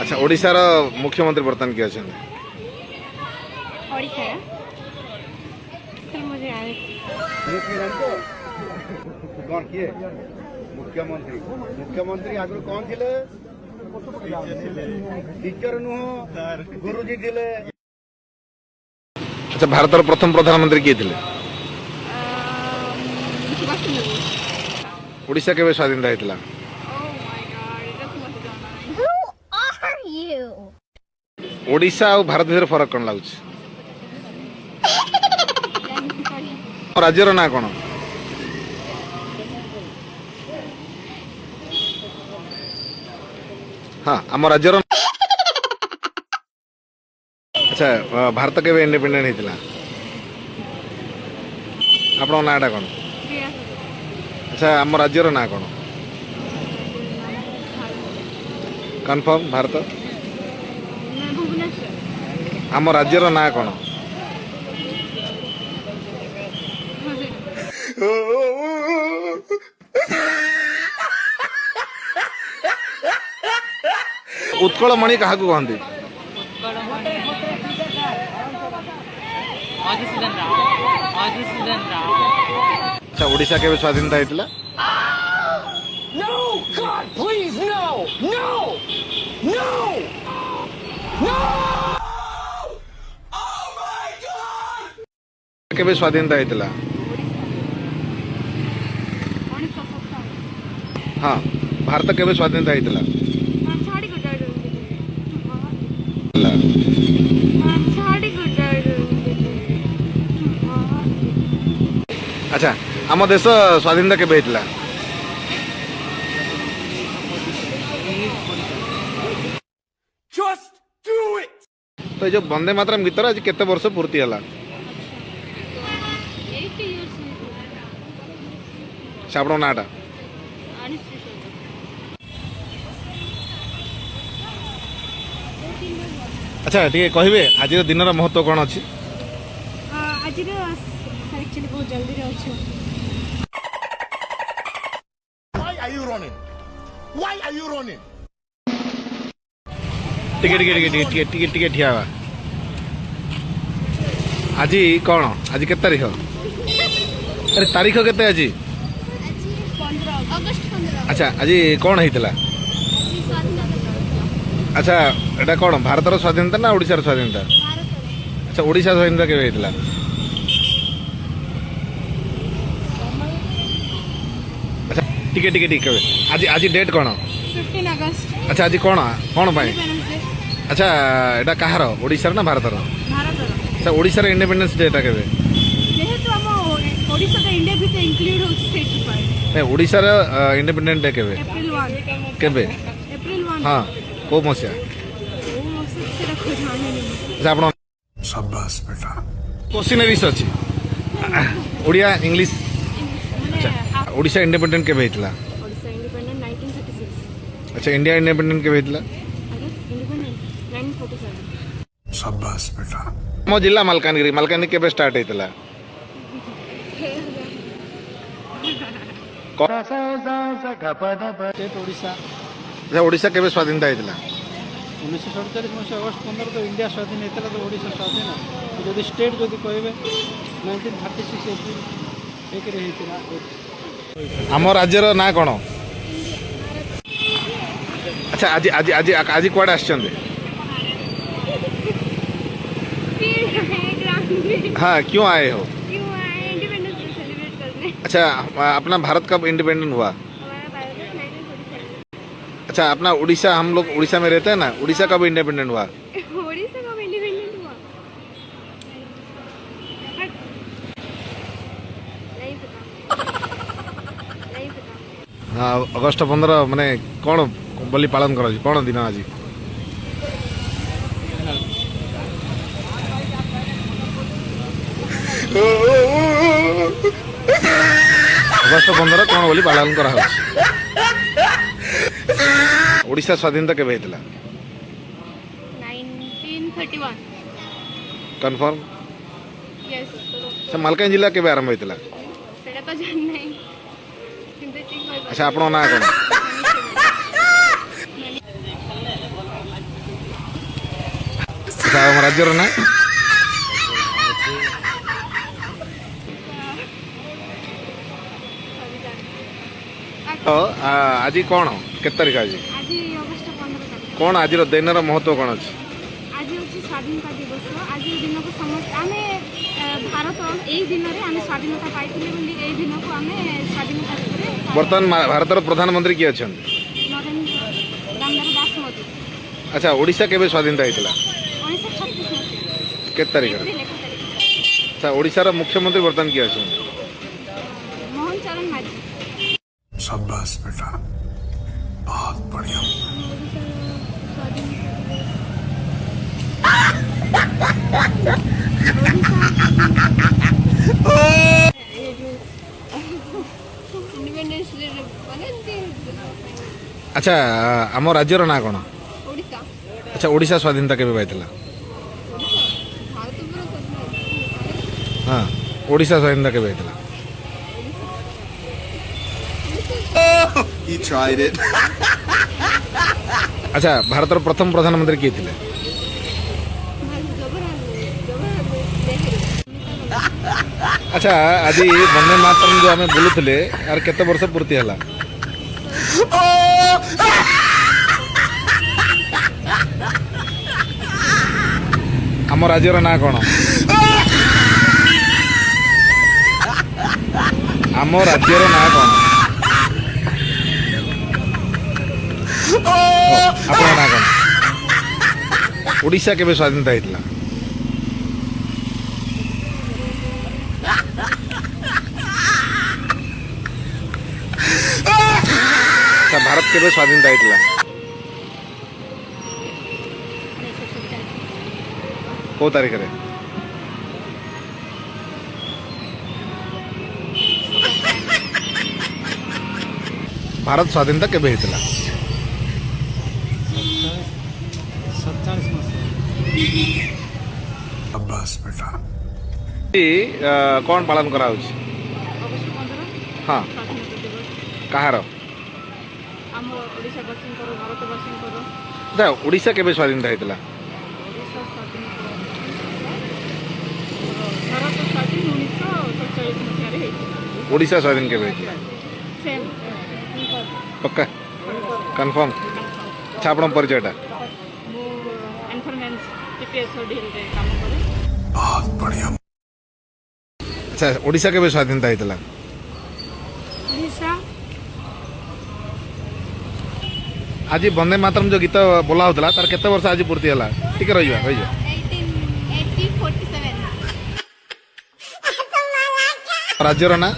अच्छा ओडिशार मुख्यमंत्री बर्तमान किए अच्छा ओडिशा सर मुझे कौन किए मुख्यमंत्री मुख्यमंत्री आगु कौन थे टीचर नुह गुरुजी थे। अच्छा भारत प्रथम प्रधानमंत्री किए थे ओडिशा केवे स्वाधीनता होता ओडिशा और भारत भीतर फरक कौन लगुच राज्यर ना कौन हाँ आम राज्यर अच्छा भारत केवे इंडिपेंडेंट होता आपण नाटा कौन अच्छा आम राज्यर ना कौन कन्फर्म भारत आम राज्यर ना कौन उत्कल मणि क्या कहते अच्छा ओडिशा केवे स्वाधीनता होता No! God, please, no! No! No! No! केवे स्वाधीनता होता हाँ भारत केवे स्वाधीनता होता अच्छा आम देश स्वाधीनता केवे होता Just do it! तो जो वंदे मातरम गीतर आज केते वर्ष पूर्ति है आपण नाटा अच्छा ठीक कहे आज दिन महत्व कौन अच्छी आज एक्चुअली बहुत जल्दी अच्छे Why are you running? Why are you running? टिके ठिया आज कौन आज के तारीख अरे तारीख केते आज अच्छा आज कौन होता अच्छा एटा कौन भारत स्वाधीनता ना ओडिशार स्वाधीनता अच्छा ओडिशा स्वाधीनता केवे होता अच्छा टिके आज आज डेट कौन 15 अगस्त अच्छा आज कौन कौन पाए अच्छा एटा कहार ओडिशार ना भारतर भारत अच्छा ओडिशार इंडिपेंडेंस डे एटा केवे जेहेतु आम ओडिशा का इंडिया भितर इंक्लूड होछि सेठी पाए नहीं ओडिशार इंडिपेंडेंट डे केवे अप्रैल 1 केवे अप्रैल 1 हाँ को मसिया ओ से रखो जाने नहीं अच्छा आपण शाबाश बेटा क्वेश्चन एरिस अछि ओडिया इंग्लिश अच्छा ओडिशा इंडिपेंडेंट केवे हितला ओडिशा इंडिपेंडेंट 1936 अच्छा इंडिया इंडिपेंडेंट केवे हितला इंडिपेंडेंट 1947 शाबाश बेटा मो जिला मालकानगिरी केवे स्टार्ट होता स्टेट ओडिशा अच्छा ओडिशा केवे स्वाधीनता होता 1947 मसीहा अगस्त 15 तो इंडिया स्वाधीन होता तो ओडिशा स्वाधीन जदि स्टेट जदि कहे 1936 एप्रिल 1 रे होता आम राज्यर ना कौन अच्छा आज आज आज आज कुआडे आछंदे हाँ क्यों आए हो क्यों आए इंडिपेंडेंस डे सेलिब्रेट करने अच्छा अपना भारत कब इंडिपेंडेंट हुआ हमारा भारत 1947 अच्छा अपना उड़ीसा हम लोग उड़ीसा में रहते हैं ना उड़ीसा कब इंडिपेंडेंट हुआ ओडिशा कब इंडिपेंडेंट हुआ नहीं पता नहीं पता हाँ अगस्त 15 माने कौन बोली पालन कर कौन दिन आज अगस्त 15 कौन बोली पालन करा ओडिशा स्वाधीनता केवे होता 1931 कन्फर्म यस अच्छा मालकान जिला केवे आरंभ होता सेटा तो जान नहीं किंतु ठीक अच्छा आपण ना कौन राज्यर ना तो आज कौन केत तारीख आज आज अगस्ट 15 तारिख कौन आज दिन महत्व कौन अच्छे आज हूँ स्वाधीनता दिवस आज दिन को समस्त आम भारत यही दिन में आम स्वाधीनता पाई दिन को आम स्वाधीनता दिवस बर्तमान भारतर प्रधानमंत्री किए अच्छा नरेंद्र दामोदर दास मोदी अच्छा ओडिशा केबे स्वाधीनता होता 1936 मसीहा केत तारीख एप्रिल 1 तारिख अच्छा ओडिशार मुख्यमंत्री बर्तमान किए अच्छा मोहन चरण माझी शाबाश बेटा बहुत बढ़िया अच्छा आम राज्यर ना कौन ओडिशा अच्छा ओडिशा स्वाधीनता केबे पाइथिला भारत पूरा हाँ ओडिशा स्वाधीनता केबे पाइथिला He tried it. अच्छा भारतर प्रथम प्रधानमंत्री किए थे अच्छा आज वंदे मातरम जो आम बोलुले यार केते वर्ष पूर्ति है आम राज्यर ना कौन आम राज्यर ना कौन ଆପଣ ନା କଣ ଓଡିଶା କେବେ ସ୍ୱାଧୀନତା ହେଇଥିଲା ଭାରତ କେବେ ସ୍ୱାଧୀନତା ହେଇଥିଲା କୋଉ ତାରିଖରେ ଭାରତ ସ୍ୱାଧୀନତା କେବେ ହେଇଥିଲା 47 मसीहा शाबाश बेटा कौन पालन करा अगस्ट 15 हाँ स्वाधीनता दिवस कହାର आम ओडिशा वासी भारत वासी अच्छा ओडिशा केबे स्वाधीनता ହେଇଥିଲା ओडिशा स्वाधीन भारत स्वाधीन 1947 मसीह ओडिशा स्वाधीन केबे ହେଇଥିଲା सेम पक्का कन्फर्म अच्छा आपण परिचयटा मु इन्फॉर्मेंस टीपीएस डील रे काम करे बहुत बढ़िया अच्छा ओडिशा केबे स्वाधीनता ହେଇଥିଲା ओडिशा आज वंदे मातरम जो गीत बोला होता तार केते वर्ष आज पूर्ति होला ठीक रहिबा 1847 राज्यर ना